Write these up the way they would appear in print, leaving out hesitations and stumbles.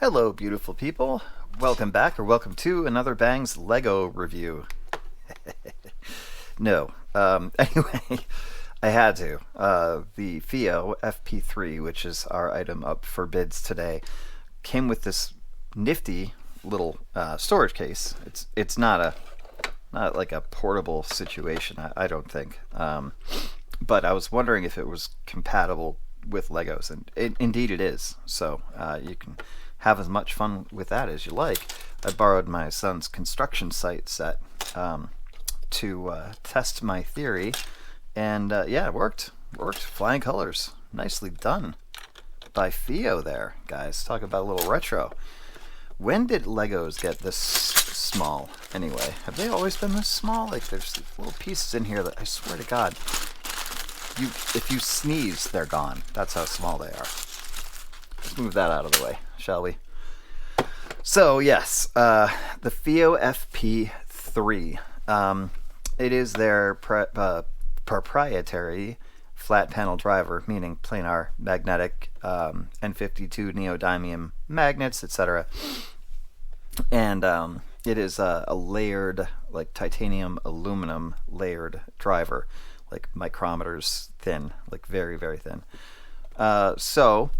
Hello, beautiful people. Welcome back, or welcome to another Bang's Lego review. No. Anyway, I had to. The Fiio fp3, which is our item up for bids today, came with this nifty little storage case. It's not like a portable situation, I don't think. But I was wondering if it was compatible with Legos, and indeed it is. So you can have as much fun with that as you like. I borrowed my son's construction site set to test my theory, and yeah, it worked. Worked. Flying colors. Nicely done by Fiio there, guys. Talk about a little retro. When did Legos get this small, anyway? Have they always been this small? Like, there's little pieces in here that I swear to God, if you sneeze, they're gone. That's how small they are. Let's move that out of the way, shall we? So, yes, the Fiio fp3. It is their proprietary flat panel driver, meaning planar, magnetic, N52 neodymium magnets, etc. And it is a layered, like titanium aluminum layered driver, like micrometers thin, like very, very thin. So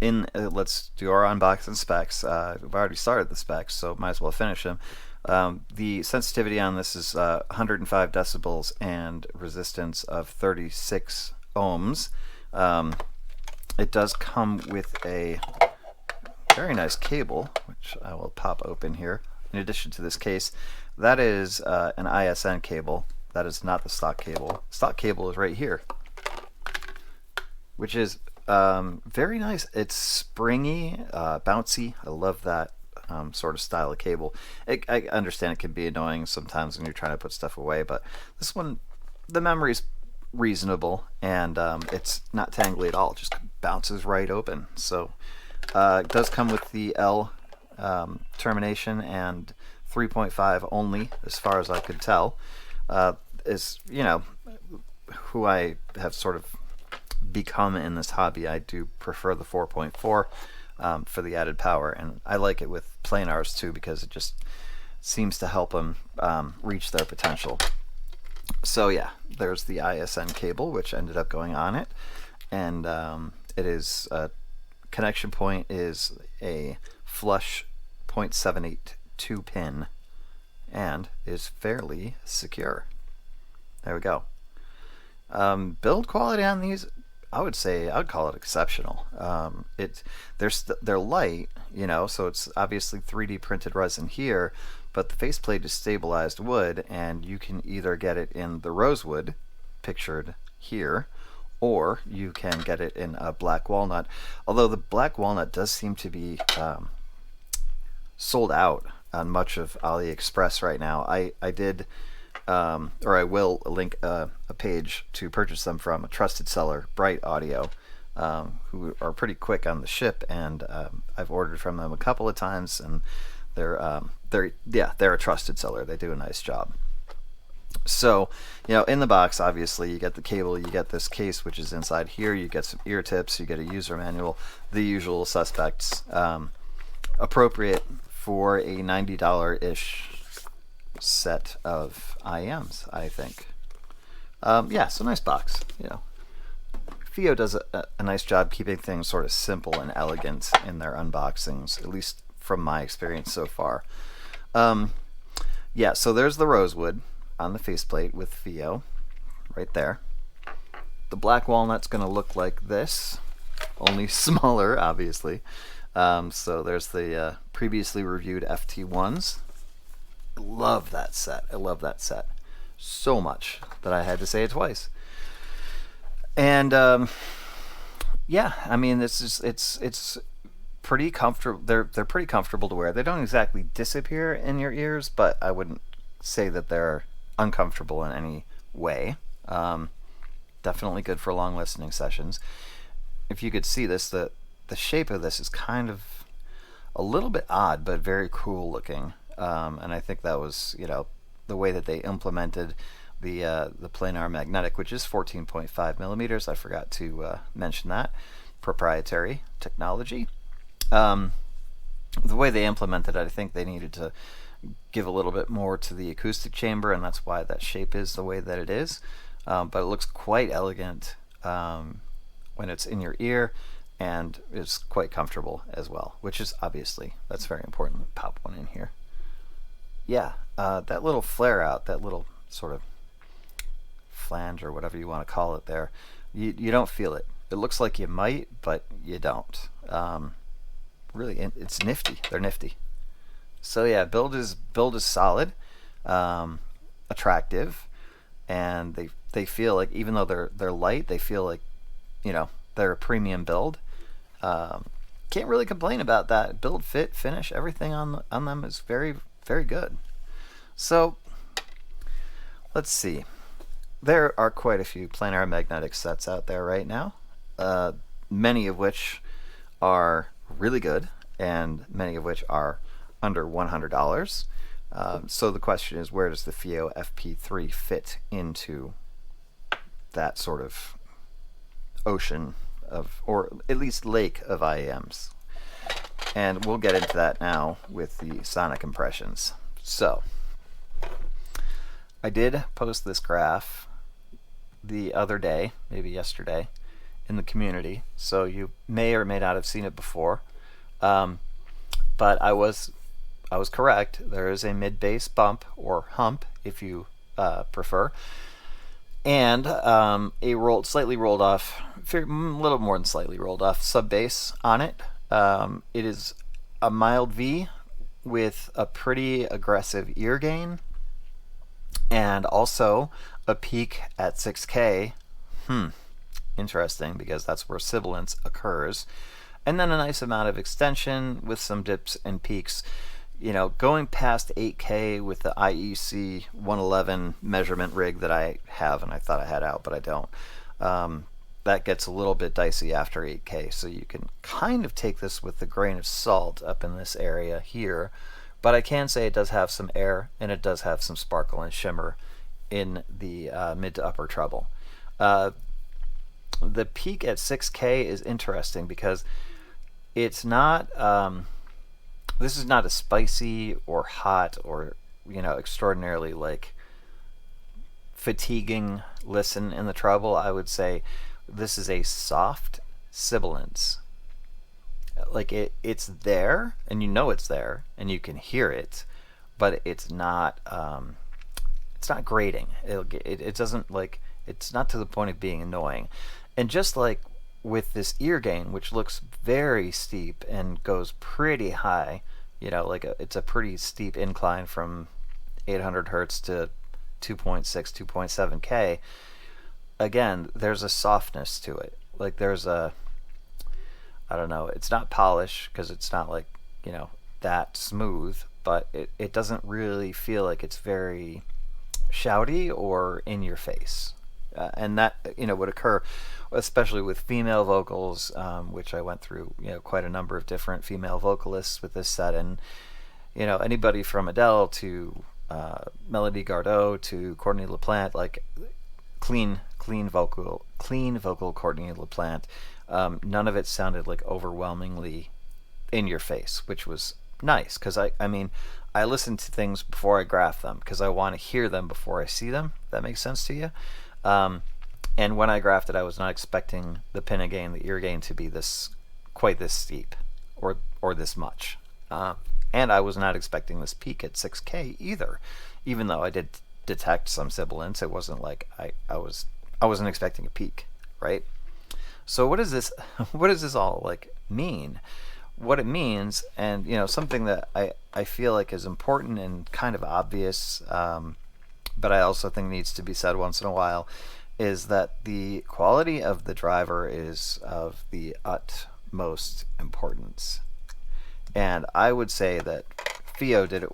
let's do our unboxing specs. We've already started the specs, so might as well finish them. The sensitivity on this is 105 decibels and resistance of 36 ohms. It does come with a very nice cable, which I will pop open here. In addition to this case, that is an ISN cable. That is not the stock cable. Stock cable is right here, which is very nice. It's springy, bouncy. I love that sort of style of cable. I understand it can be annoying sometimes when you're trying to put stuff away, but this one, the memory's reasonable, and it's not tangly at all. It just bounces right open. So it does come with the L termination and 3.5 only, as far as I could tell. Is, you know, who I have sort of become in this hobby. I do prefer the 4.4 for the added power, and I like it with planars too, because it just seems to help them reach their potential. So yeah, there's the ISN cable, which ended up going on it, and it is connection point is a flush 0.782 pin and is fairly secure. There we go. Build quality on these, I would call it exceptional. They're light, you know, so it's obviously 3D printed resin here, but the faceplate is stabilized wood, and you can either get it in the rosewood, pictured here, or you can get it in a black walnut. Although the black walnut does seem to be sold out on much of AliExpress right now. I did. Or I will link a page to purchase them from a trusted seller, Bright Audio, who are pretty quick on the ship, and I've ordered from them a couple of times, and they're a trusted seller. They do a nice job. So, you know, in the box, obviously, you get the cable, you get this case, which is inside here, you get some ear tips, you get a user manual, the usual suspects, appropriate for a $90-ish set of IMs, I think. Yeah, so nice box. You know, Fiio does a nice job keeping things sort of simple and elegant in their unboxings, at least from my experience so far. Yeah, so there's the rosewood on the faceplate with Fiio, right there. The black walnut's going to look like this, only smaller, obviously. So there's the previously reviewed FT1s. Love that set. I love that set so much that I had to say it twice. And yeah, I mean, it's pretty comfortable. They're pretty comfortable to wear. They don't exactly disappear in your ears, but I wouldn't say that they're uncomfortable in any way. Definitely good for long listening sessions. If you could see this, the shape of this is kind of a little bit odd, but very cool looking. And I think that was, you know, the way that they implemented the planar magnetic, which is 14.5 millimeters. I forgot to mention that. Proprietary technology. The way they implemented it, I think they needed to give a little bit more to the acoustic chamber, and that's why that shape is the way that it is. But it looks quite elegant when it's in your ear, and it's quite comfortable as well, which is obviously, that's very important. Pop one in here. Yeah, that little flare out, that little sort of flange or whatever you want to call it there, you don't feel it. It looks like you might, but you don't. Really, it's nifty. They're nifty. So yeah, build is solid, attractive, and they feel like, even though they're light, they feel like, they're a premium build. Can't really complain about that. Build, fit, finish, everything on them is very, very good. So let's see. There are quite a few planar magnetic sets out there right now, many of which are really good, and many of which are under $100. So the question is, where does the Fiio fp3 fit into that sort of ocean of, or at least lake of IEMs? And we'll get into that now with the sonic impressions. So I did post this graph the other day, maybe yesterday, in the community, so you may or may not have seen it before. But I was correct. There is a mid-bass bump, or hump if you prefer, and a slightly rolled off, a little more than slightly rolled off sub-bass on it. It is a mild V with a pretty aggressive ear gain, and also a peak at 6K. Interesting, because that's where sibilance occurs. And then a nice amount of extension with some dips and peaks. Going past 8K with the IEC 111 measurement rig that I have, and I thought I had out, but I don't. That gets a little bit dicey after 8K, so you can kind of take this with a grain of salt up in this area here. But I can say it does have some air, and it does have some sparkle and shimmer in the mid to upper treble. The peak at 6K is interesting because it's not, this is not a spicy or hot or, extraordinarily like fatiguing listen in the treble. I would say this is a soft sibilance. Like it's there, and it's there, and you can hear it, but it's not grating. It doesn't, like, it's not to the point of being annoying. And just like with this ear gain, which looks very steep and goes pretty high, it's a pretty steep incline from 800 hertz to 2.6, 2.7K. Again, there's a softness to it. Like there's a, I don't know, it's not polish because it's not like, that smooth, but it doesn't really feel like it's very shouty or in your face. And that, would occur especially with female vocals, which I went through, quite a number of different female vocalists with this set. And, anybody from Adele to Melody Gardot to Courtney LaPlante, like clean vocal Courtney LaPlante. None of it sounded like overwhelmingly in your face, which was nice, because I listen to things before I graph them because I want to hear them before I see them. If that makes sense to you. And when I graphed it, I was not expecting the pinna gain, the ear gain, to be quite this steep, or this much. And I was not expecting this peak at 6K either, even though I did detect some sibilance. It wasn't like I wasn't expecting a peak, right? So what does this all like mean? What it means, and something that I feel like is important and kind of obvious, but I also think needs to be said once in a while, is that the quality of the driver is of the utmost importance. And I would say that Fiio did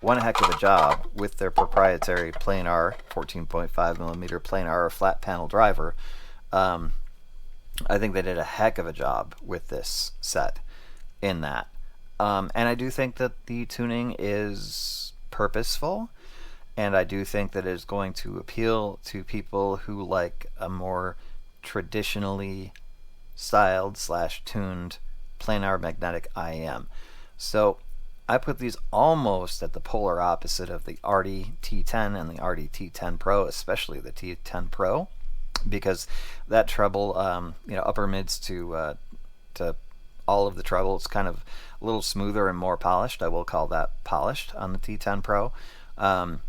one heck of a job with their proprietary planar 14.5mm planar or flat panel driver. I think they did a heck of a job with this set in that. And I do think that the tuning is purposeful, and I do think that it is going to appeal to people who like a more traditionally styled / tuned planar magnetic IEM. So I put these almost at the polar opposite of the RD T10 and the RD T10 Pro, especially the T10 Pro, because that treble, upper mids to all of the treble, it's kind of a little smoother and more polished. I will call that polished on the T10 Pro. Um,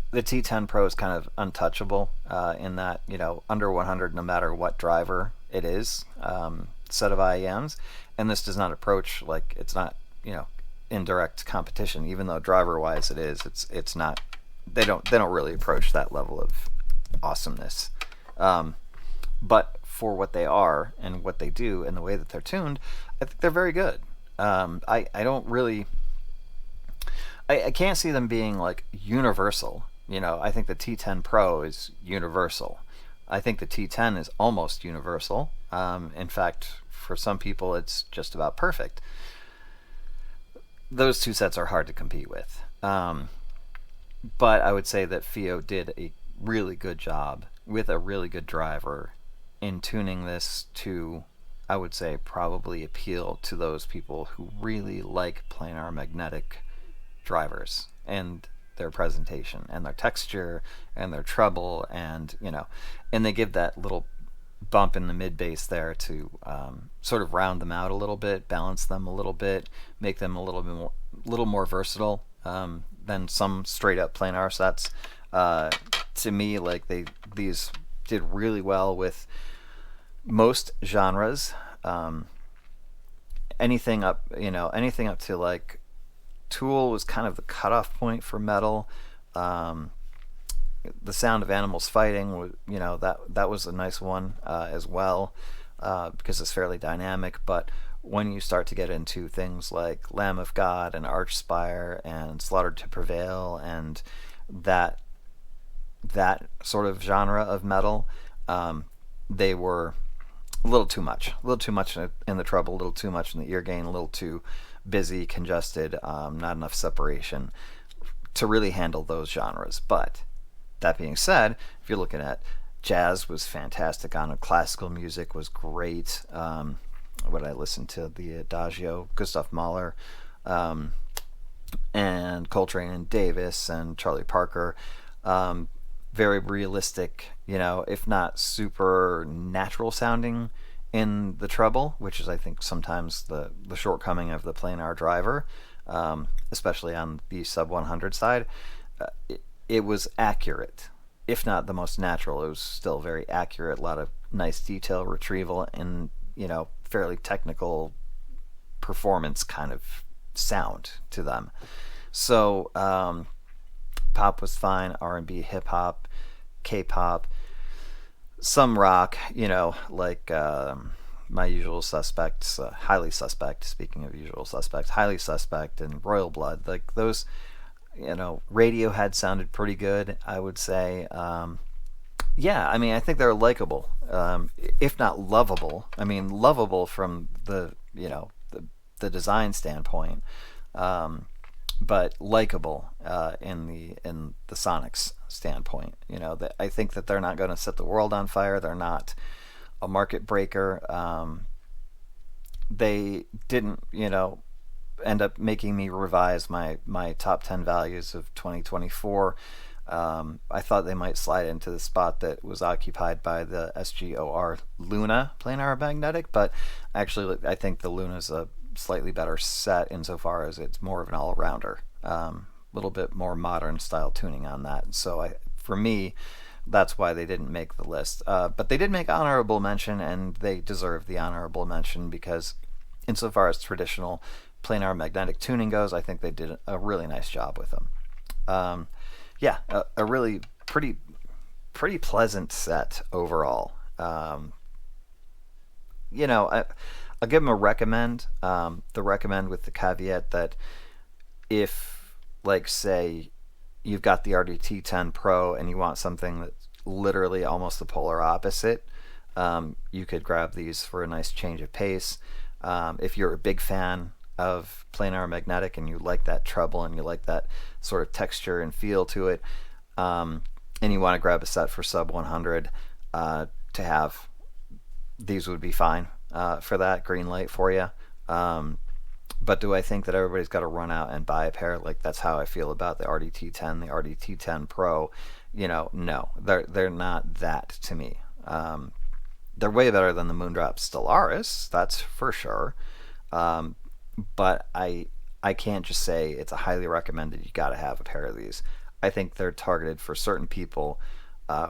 the T10 Pro is kind of untouchable in that, under 100 no matter what driver it is, set of IEMs, and this does not approach, like, it's not, in direct competition, even though driver wise it is. It's not, they don't really approach that level of awesomeness. um, but for what they are and what they do and the way that they're tuned, I think they're very good. I don't really, I can't see them being like universal. I think the T10 Pro is universal. I think the T10 is almost universal. In fact, for some people, it's just about perfect. Those two sets are hard to compete with. But I would say that Fiio did a really good job with a really good driver in tuning this to, I would say, probably appeal to those people who really like planar magnetic drivers and their presentation and their texture and their treble, and they give that little bump in the mid bass there to sort of round them out a little bit, balance them a little bit, make them a little more versatile than some straight up planar sets. To me, like, these did really well with most genres. Anything up to, like, Tool was kind of the cutoff point for metal. The Sound of Animals Fighting was, that was a nice one as well, because it's fairly dynamic. But when you start to get into things like Lamb of God and Archspire and Slaughtered to Prevail and that sort of genre of metal, they were a little too much. A little too much in the treble, a little too much in the ear gain, a little too busy, congested, not enough separation to really handle those genres. But that being said, if you're looking at jazz, was fantastic on it. Classical music was great. What I listened to, the Adagio, Gustav Mahler, and Coltrane and Davis and Charlie Parker. Very realistic, if not super natural sounding in the treble, which is, I think, sometimes the shortcoming of the planar driver, especially on the sub 100 side. It was accurate, if not the most natural. It was still very accurate. A lot of nice detail retrieval and, fairly technical performance kind of sound to them. So pop was fine, R&B, hip hop, K-pop, some rock, like My Usual Suspects, Highly Suspect. Speaking of Usual Suspects, Highly Suspect and Royal Blood, like those. Radiohead sounded pretty good, I would say. Yeah, I think they're likable, if not lovable. Lovable from the design standpoint, but likable in the Sonics standpoint. I think that they're not going to set the world on fire. They're not a market breaker. They didn't, end up making me revise my top 10 values of 2024. I thought they might slide into the spot that was occupied by the SGOR Luna planar magnetic, but actually I think the Luna's a slightly better set insofar as it's more of an all-rounder. Little bit more modern style tuning on that. So for me, that's why they didn't make the list. But they did make honorable mention, and they deserve the honorable mention because insofar as traditional planar magnetic tuning goes, I think they did a really nice job with them. A really pretty pleasant set overall. I'll give them a recommend. The recommend with the caveat that if, like, say, you've got the RDT10 Pro and you want something that's literally almost the polar opposite, you could grab these for a nice change of pace. If you're a big fan of planar magnetic and you like that treble and you like that sort of texture and feel to it, and you want to grab a set for sub 100 to have, these would be fine for that. Green light for you. But do I think that everybody's got to run out and buy a pair? Like that's how I feel about the RDT10, the RDT10 Pro. No, they're not that to me. They're way better than the Moondrop Stellaris, that's for sure. Um, but I can't just say it's a highly recommended. You got to have a pair of these. I think they're targeted for certain people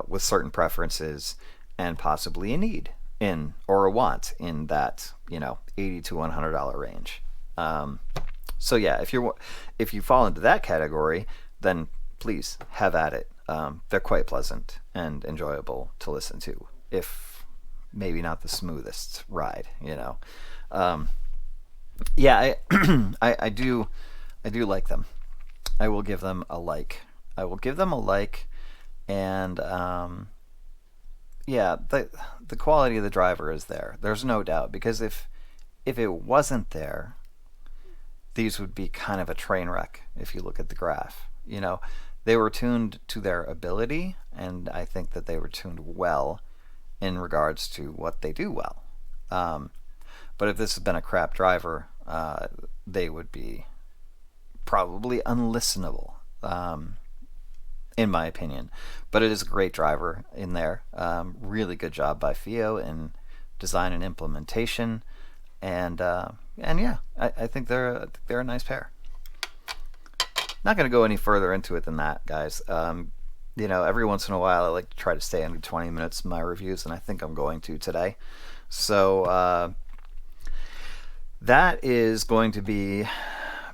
with certain preferences and possibly a need in or a want in that $80 to $100 range. Um, so yeah, if you fall into that category, then please have at it. They're quite pleasant and enjoyable to listen to, if maybe not the smoothest ride. Um, yeah, I do like them. I will give them a like. I will give them a like, and yeah, the quality of the driver is there. There's no doubt, because if it wasn't there, these would be kind of a train wreck if you look at the graph. They were tuned to their ability, and I think that they were tuned well in regards to what they do well. Um, but if this had been a crap driver, they would be probably unlistenable, in my opinion. But it is a great driver in there. Really good job by Fiio in design and implementation, and yeah, I think they're a nice pair. Not going to go any further into it than that, guys. Every once in a while I like to try to stay under 20 minutes in my reviews, and I think I'm going to today. So that is going to be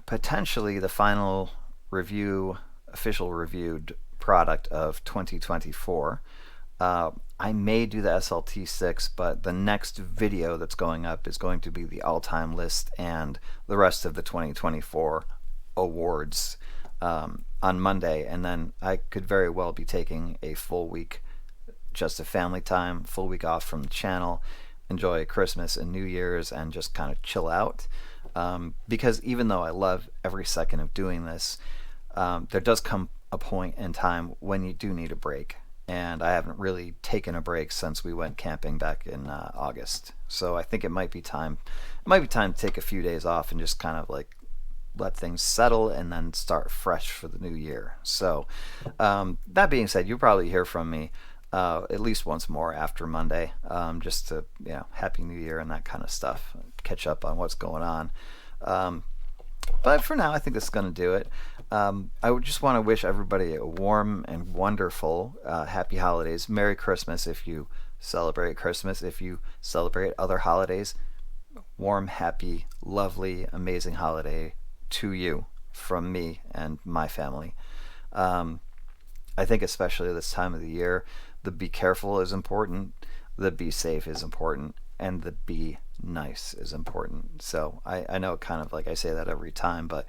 potentially the final official reviewed product of 2024. I may do the SLT6, but the next video that's going up is going to be the all-time list and the rest of the 2024 awards on Monday, and then I could very well be taking a full week, just a family time, full week off from the channel, enjoy Christmas and New Year's, and just kind of chill out. Because even though I love every second of doing this, there does come a point in time when you do need a break. And I haven't really taken a break since we went camping back in August. So I think it might be time. It might be time to take a few days off and just kind of like let things settle and then start fresh for the new year. So that being said, you'll probably hear from me at least once more after Monday, just to Happy New Year and that kind of stuff, catch up on what's going on. But for now, I think this is going to do it. I would just want to wish everybody a warm and wonderful happy holidays. Merry Christmas if you celebrate Christmas. If you celebrate other holidays, warm, happy, lovely, amazing holiday to you from me and my family. I think especially this time of the year, the be careful is important, the be safe is important, and the be nice is important. So I know kind of like I say that every time, but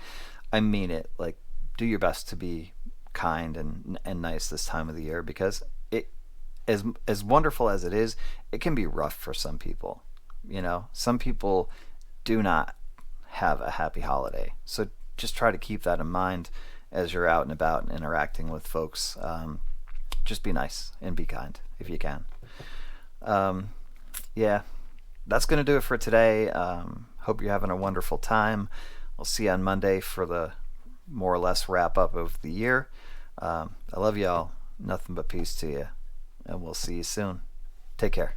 I mean it. Like, do your best to be kind and nice this time of the year, because it, as wonderful as it is, it can be rough for some people. Some people do not have a happy holiday. So just try to keep that in mind as you're out and about and interacting with folks. Just be nice and be kind if you can. Yeah, that's going to do it for today. Hope you're having a wonderful time. I'll see you on Monday for the more or less wrap up of the year. I love y'all. Nothing but peace to you. And we'll see you soon. Take care.